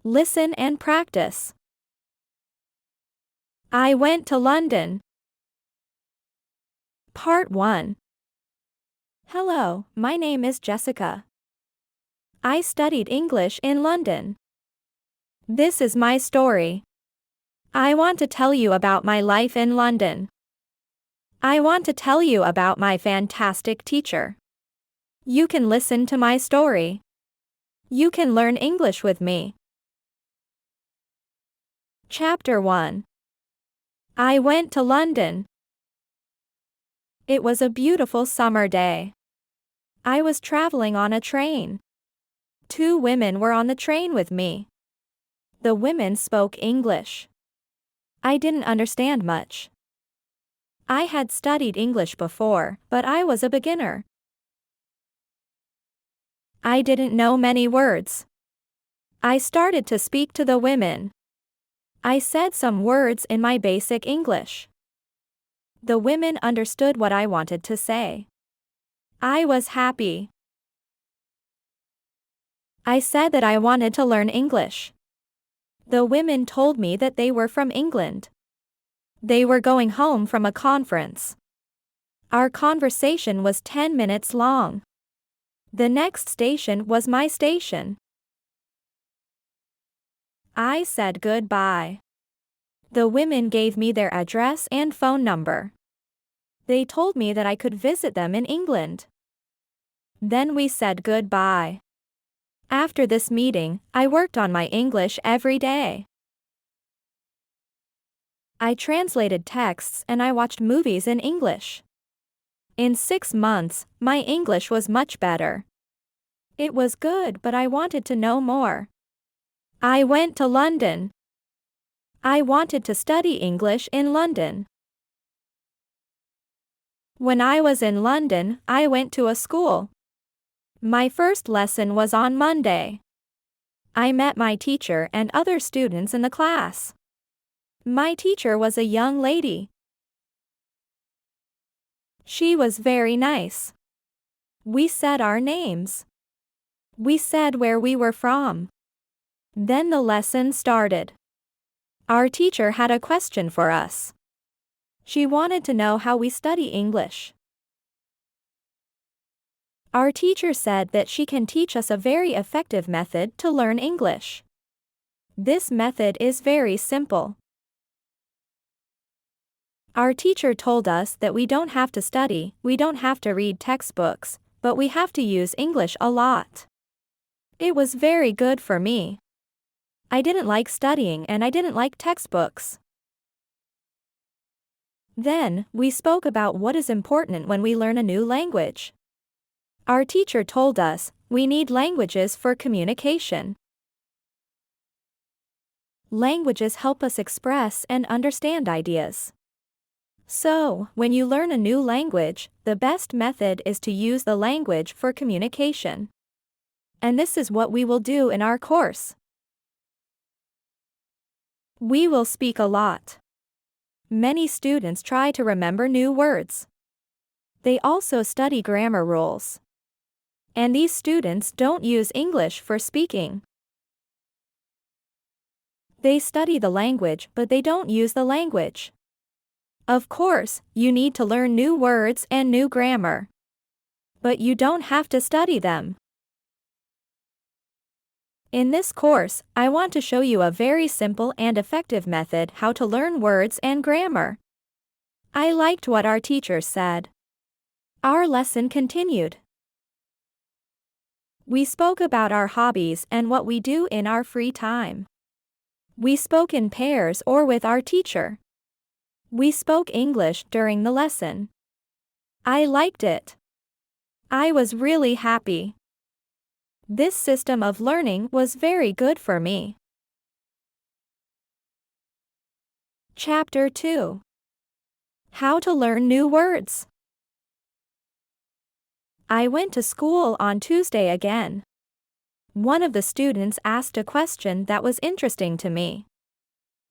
Listen and practice. I went to London. Part 1. Hello, my name is Jessica. I studied English in London. This is my story. I want to tell you about my life in London. I want to tell you about my fantastic teacher. You can listen to my story. You can learn English with me. Chapter 1. I went to London. It was a beautiful summer day. I was traveling on a train. 2 women were on the train with me. The women spoke English. I didn't understand much. I had studied English before, but I was a beginner. I didn't know many words. I started to speak to the women. I said some words in my basic English. The women understood what I wanted to say. I was happy. I said that I wanted to learn English. The women told me that they were from England. They were going home from a conference. Our conversation was 10 minutes long. The next station was my station. I said goodbye. The women gave me their address and phone number. They told me that I could visit them in England. Then we said goodbye. After this meeting, I worked on my English every day. I translated texts and I watched movies in English. In 6 months, my English was much better. It was good, but I wanted to know more. I went to London. I wanted to study English in London. When I was in London, I went to a school. My first lesson was on Monday. I met my teacher and other students in the class. My teacher was a young lady. She was very nice. We said our names. We said where we were from. Then the lesson started. Our teacher had a question for us. She wanted to know how we study English. Our teacher said that she can teach us a very effective method to learn English. This method is very simple. Our teacher told us that we don't have to study, we don't have to read textbooks, but we have to use English a lot. It was very good for me. I didn't like studying and I didn't like textbooks. Then, we spoke about what is important when we learn a new language. Our teacher told us, we need languages for communication. Languages help us express and understand ideas. So, when you learn a new language, the best method is to use the language for communication. And this is what we will do in our course. We will speak a lot. Many students try to remember new words. They also study grammar rules. And these students don't use English for speaking. They study the language, but they don't use the language. Of course, you need to learn new words and new grammar. But you don't have to study them. In this course, I want to show you a very simple and effective method how to learn words and grammar. I liked what our teacher said. Our lesson continued. We spoke about our hobbies and what we do in our free time. We spoke in pairs or with our teacher. We spoke English during the lesson. I liked it. I was really happy. This system of learning was very good for me. Chapter 2. How to learn new words. I went to school on Tuesday again. One of the students asked a question that was interesting to me.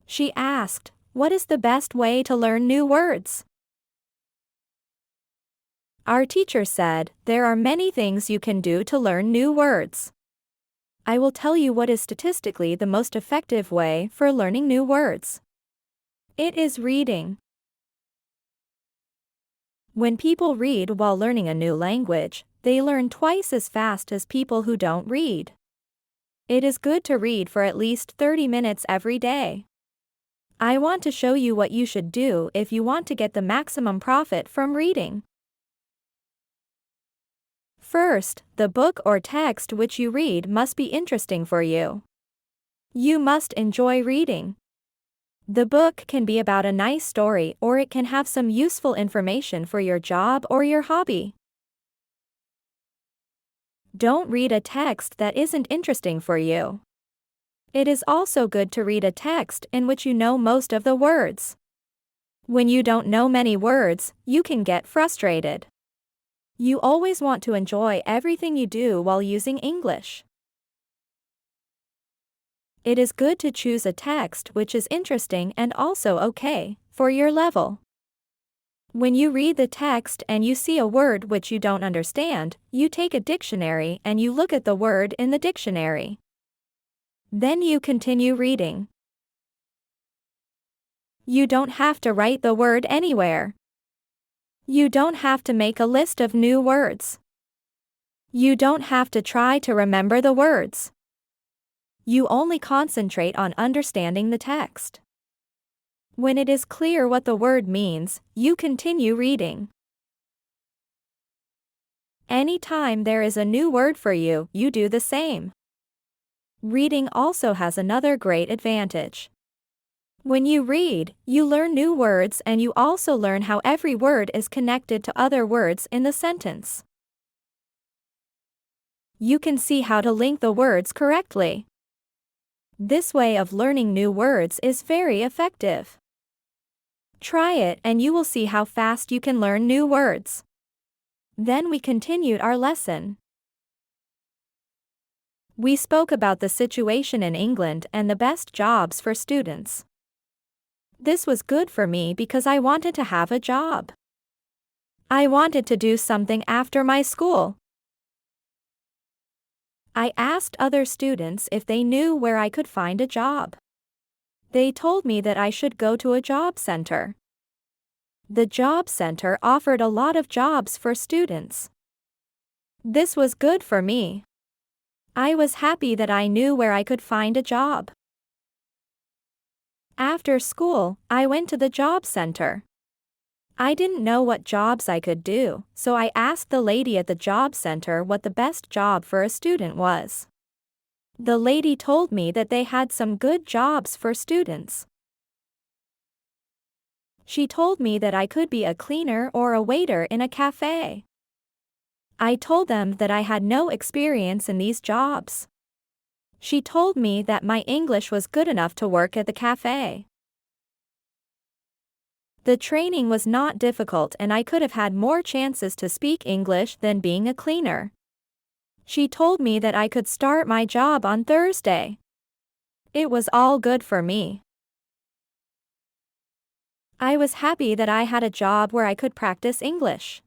She asked, "What is the best way to learn new words?" Our teacher said, there are many things you can do to learn new words. I will tell you what is statistically the most effective way for learning new words. It is reading. When people read while learning a new language, they learn twice as fast as people who don't read. It is good to read for at least 30 minutes every day. I want to show you what you should do if you want to get the maximum profit from reading. First, the book or text which you read must be interesting for you. You must enjoy reading. The book can be about a nice story or it can have some useful information for your job or your hobby. Don't read a text that isn't interesting for you. It is also good to read a text in which you know most of the words. When you don't know many words, you can get frustrated. You always want to enjoy everything you do while using English. It is good to choose a text which is interesting and also okay for your level. When you read the text and you see a word which you don't understand, you take a dictionary and you look at the word in the dictionary. Then you continue reading. You don't have to write the word anywhere. You don't have to make a list of new words. You don't have to try to remember the words. You only concentrate on understanding the text. When it is clear what the word means, you continue reading. Anytime there is a new word for you, you do the same. Reading also has another great advantage. When you read, you learn new words and you also learn how every word is connected to other words in the sentence. You can see how to link the words correctly. This way of learning new words is very effective. Try it and you will see how fast you can learn new words. Then we continued our lesson. We spoke about the situation in England and the best jobs for students. This was good for me because I wanted to have a job. I wanted to do something after my school. I asked other students if they knew where I could find a job. They told me that I should go to a job center. The job center offered a lot of jobs for students. This was good for me. I was happy that I knew where I could find a job. After school, I went to the job center. I didn't know what jobs I could do, so I asked the lady at the job center what the best job for a student was. The lady told me that they had some good jobs for students. She told me that I could be a cleaner or a waiter in a cafe. I told them that I had no experience in these jobs. She told me that my English was good enough to work at the cafe. The training was not difficult and I could have had more chances to speak English than being a cleaner. She told me that I could start my job on Thursday. It was all good for me. I was happy that I had a job where I could practice English.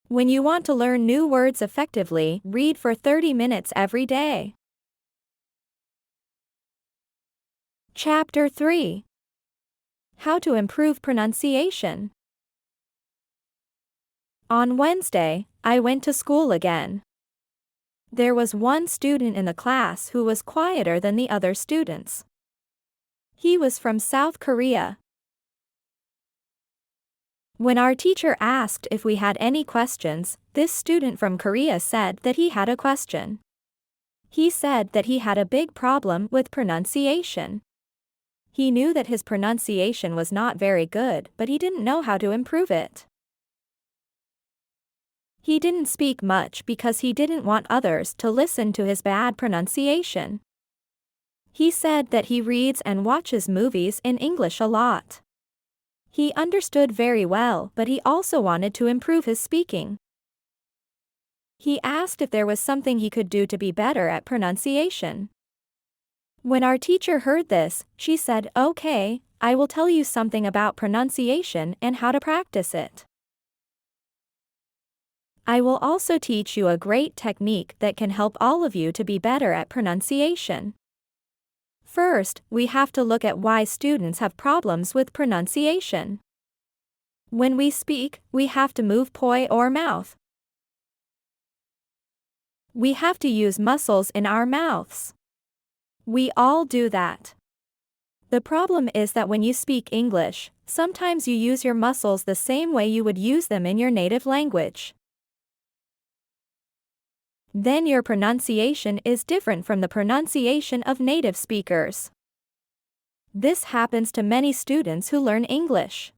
When you want to learn new words effectively, read for 30 minutes every day. Chapter 3. How to improve pronunciation. On Wednesday, I went to school again. There was one student in the class who was quieter than the other students. He was from South Korea. When our teacher asked if we had any questions, this student from Korea said that he had a question. He said that he had a big problem with pronunciation. He knew that his pronunciation was not very good, but he didn't know how to improve it. He didn't speak much because he didn't want others to listen to his bad pronunciation. He said that he reads and watches movies in English a lot. He understood very well, but he also wanted to improve his speaking. He asked if there was something he could do to be better at pronunciation. When our teacher heard this, she said, "Okay, I will tell you something about pronunciation and how to practice it." I will also teach you a great technique that can help all of you to be better at pronunciation. First, we have to look at why students have problems with pronunciation. When we speak, we have to move poi or mouth. We have to use muscles in our mouths. We all do that. The problem is that when you speak English, sometimes you use your muscles the same way you would use them in your native language. Then your pronunciation is different from the pronunciation of native speakers. This happens to many students who learn English.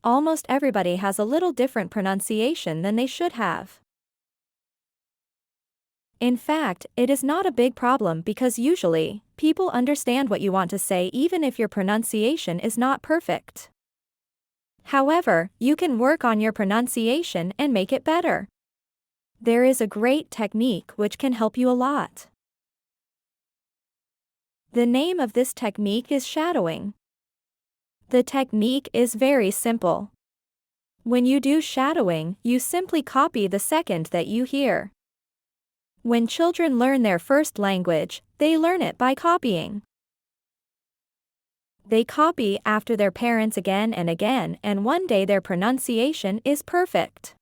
Almost everybody has a little different pronunciation than they should have. In fact, it is not a big problem because usually, people understand what you want to say even if your pronunciation is not perfect. However, you can work on your pronunciation and make it better. There is a great technique which can help you a lot. The name of this technique is shadowing. The technique is very simple. When you do shadowing, you simply copy the second that you hear. When children learn their first language, they learn it by copying. They copy after their parents again and again, and one day their pronunciation is perfect.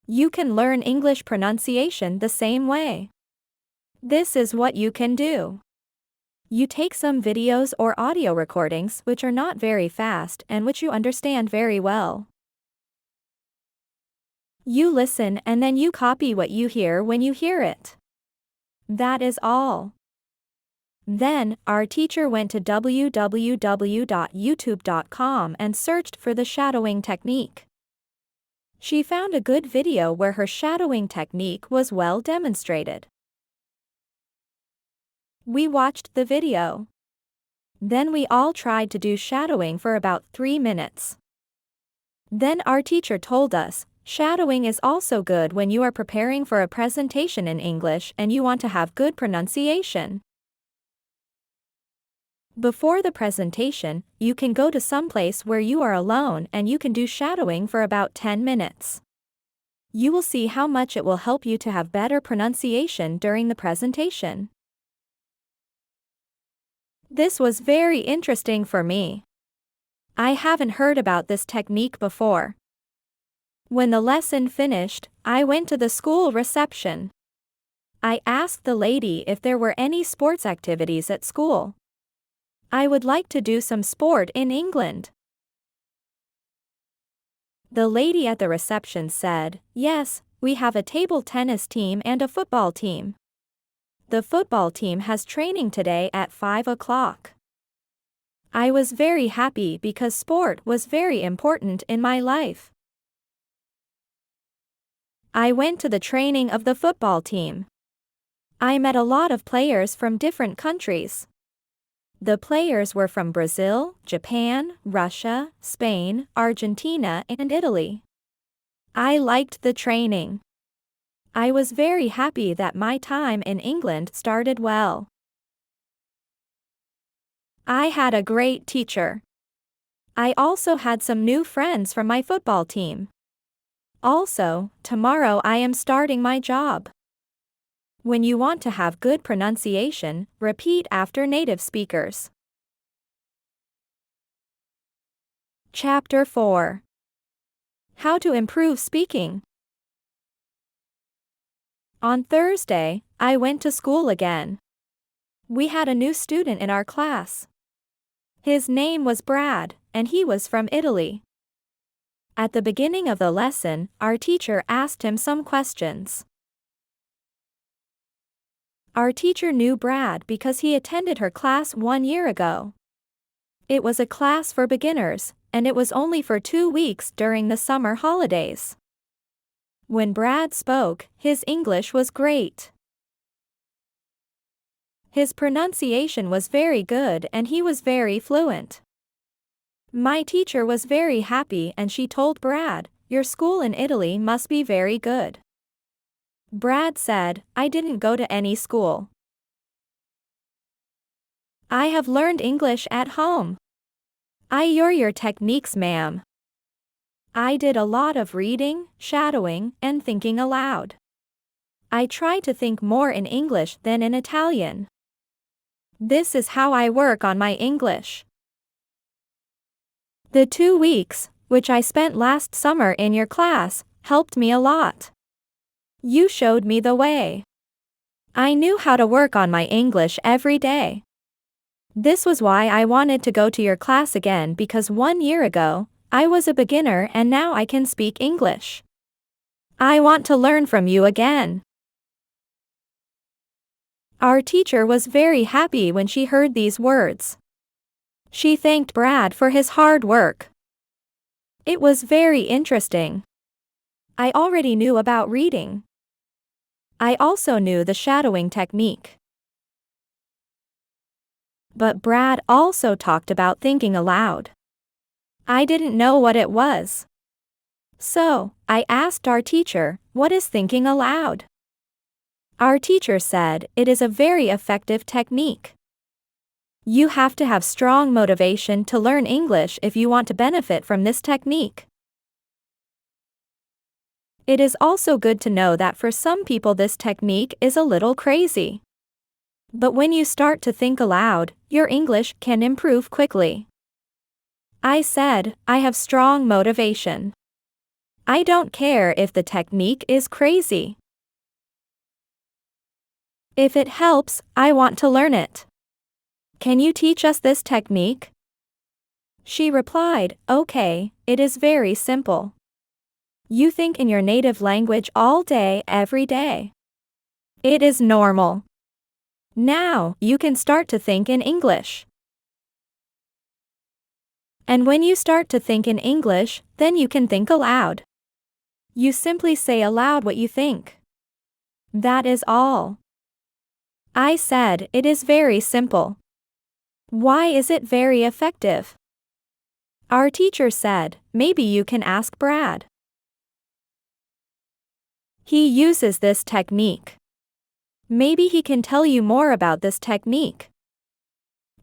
You can learn English pronunciation the same way. This is what you can do. You take some videos or audio recordings which are not very fast and which you understand very well. You listen and then you copy what you hear when you hear it. That is all. Then, our teacher went to www.youtube.com and searched for the shadowing technique. She found a good video where her shadowing technique was well demonstrated. We watched the video. Then we all tried to do shadowing for about 3 minutes. Then our teacher told us, shadowing is also good when you are preparing for a presentation in English and you want to have good pronunciation. Before the presentation, you can go to some place where you are alone and you can do shadowing for about 10 minutes. You will see how much it will help you to have better pronunciation during the presentation. This was very interesting for me. I haven't heard about this technique before. When the lesson finished, I went to the school reception. I asked the lady if there were any sports activities at school. I would like to do some sport in England. The lady at the reception said, "Yes, we have a table tennis team and a football team. The football team has training today at 5 o'clock. I was very happy because sport was very important in my life. I went to the training of the football team. I met a lot of players from different countries. The players were from Brazil, Japan, Russia, Spain, Argentina, and Italy. I liked the training. I was very happy that my time in England started well. I had a great teacher. I also had some new friends from my football team. Also, tomorrow I am starting my job." When you want to have good pronunciation, repeat after native speakers. Chapter 4. How to improve speaking. On Thursday, I went to school again. We had a new student in our class. His name was Brad, and he was from Italy. At the beginning of the lesson, our teacher asked him some questions. Our teacher knew Brad because he attended her class 1 year ago. It was a class for beginners, and it was only for 2 weeks during the summer holidays. When Brad spoke, his English was great. His pronunciation was very good and he was very fluent. My teacher was very happy and she told Brad, "Your school in Italy must be very good." Brad said, "I didn't go to any school. I have learned English at home." "I your techniques, ma'am." I did a lot of reading, shadowing, and thinking aloud. I try to think more in English than in Italian. This is how I work on my English. The 2 weeks, which I spent last summer in your class, helped me a lot. You showed me the way. I knew how to work on my English every day. This was why I wanted to go to your class again, because 1 year ago, I was a beginner and now I can speak English. I want to learn from you again. Our teacher was very happy when she heard these words. She thanked Brad for his hard work. It was very interesting. I already knew about reading. I also knew the shadowing technique. But Brad also talked about thinking aloud. I didn't know what it was. So, I asked our teacher, "What is thinking aloud?" Our teacher said, "It is a very effective technique. You have to have strong motivation to learn English if you want to benefit from this technique." It is also good to know that for some people this technique is a little crazy. But when you start to think aloud, your English can improve quickly. I said, I have strong motivation. I don't care if the technique is crazy. If it helps, I want to learn it. Can you teach us this technique? She replied, "Okay, it is very simple. You think in your native language all day, every day. It is normal. Now, you can start to think in English. And when you start to think in English, then you can think aloud. You simply say aloud what you think. That is all." I said, "It is very simple. Why is it very effective?" Our teacher said, "Maybe you can ask Brad. He uses this technique. Maybe he can tell you more about this technique."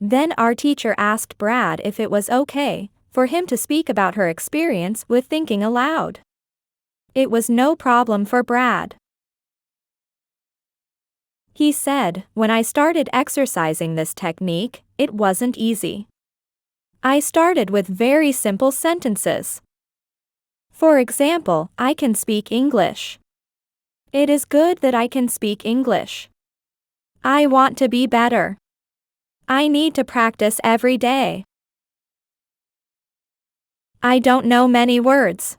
Then our teacher asked Brad if it was okay for him to speak about her experience with thinking aloud. It was no problem for Brad. He said, "When I started exercising this technique, it wasn't easy. I started with very simple sentences. For example, I can speak English. It is good that I can speak English. I want to be better. I need to practice every day. I don't know many words.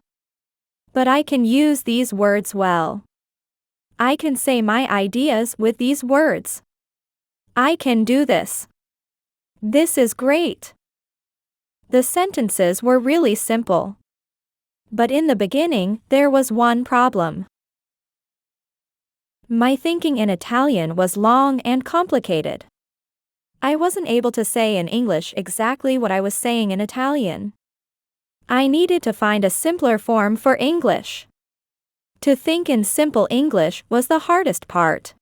But I can use these words well. I can say my ideas with these words. I can do this. This is great." The sentences were really simple. But in the beginning, there was one problem. My thinking in Italian was long and complicated. I wasn't able to say in English exactly what I was saying in Italian. I needed to find a simpler form for English. To think in simple English was the hardest part.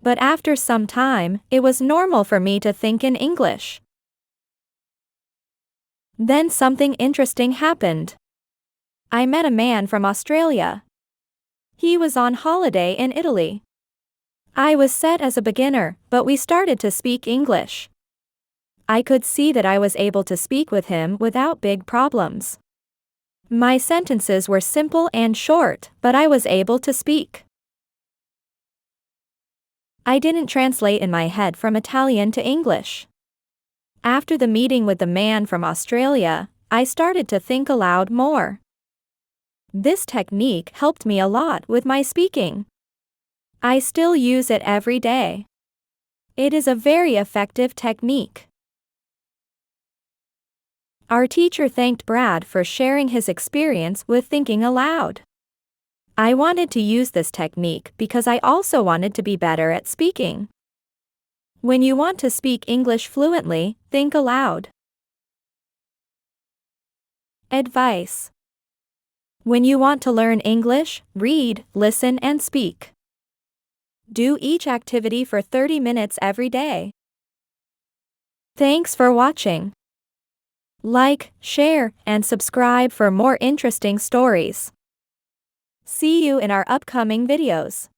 But after some time, it was normal for me to think in English. Then something interesting happened. I met a man from Australia. He was on holiday in Italy. I was set as a beginner, but we started to speak English. I could see that I was able to speak with him without big problems. My sentences were simple and short, but I was able to speak. I didn't translate in my head from Italian to English. After the meeting with the man from Australia, I started to think aloud more. This technique helped me a lot with my speaking. I still use it every day. It is a very effective technique. Our teacher thanked Brad for sharing his experience with thinking aloud. I wanted to use this technique because I also wanted to be better at speaking. When you want to speak English fluently, think aloud. Advice: when you want to learn English, read, listen, and speak. Do each activity for 30 minutes every day. Thanks for watching. Like, share, and subscribe for more interesting stories. See you in our upcoming videos.